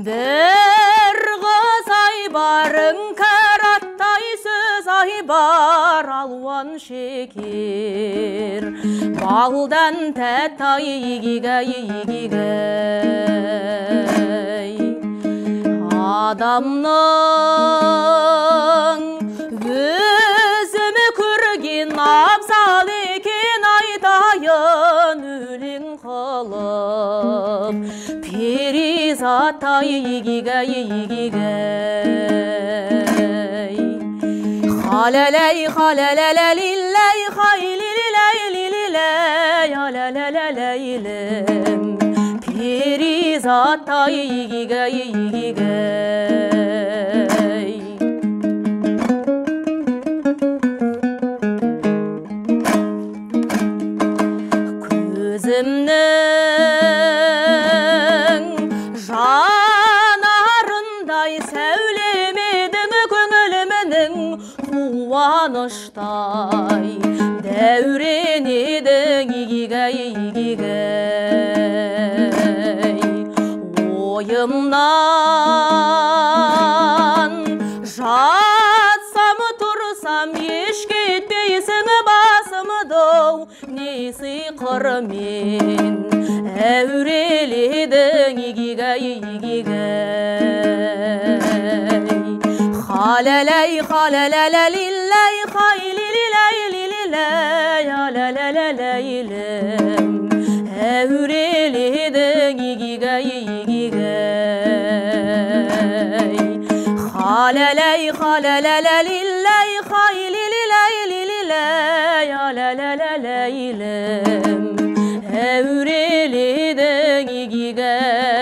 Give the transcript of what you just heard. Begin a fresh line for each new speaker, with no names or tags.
бір қыз ай барың кәраттай сөз ай бар алуан шекер балдан тәттай игигай адамның өзімі көрген абзал екен айтайын өлең қылып перизатай игигай халалай халалалалилай хайлилилай лилилай алалалалайлим перизатай игигай көзімнің жанарындай сәулемедің көңілімнің қуаныштай дәурен едің игигай ойымнан жатсам тұрсам еш кетпейсің басымды несі қырмен әуреледің игигай халалай халалалалилай хайлилилай лилилай алалалалайлим әуреледің игигай халалай халалалалилай хайлилилай лилилай алалалалайлим әуреледің игигай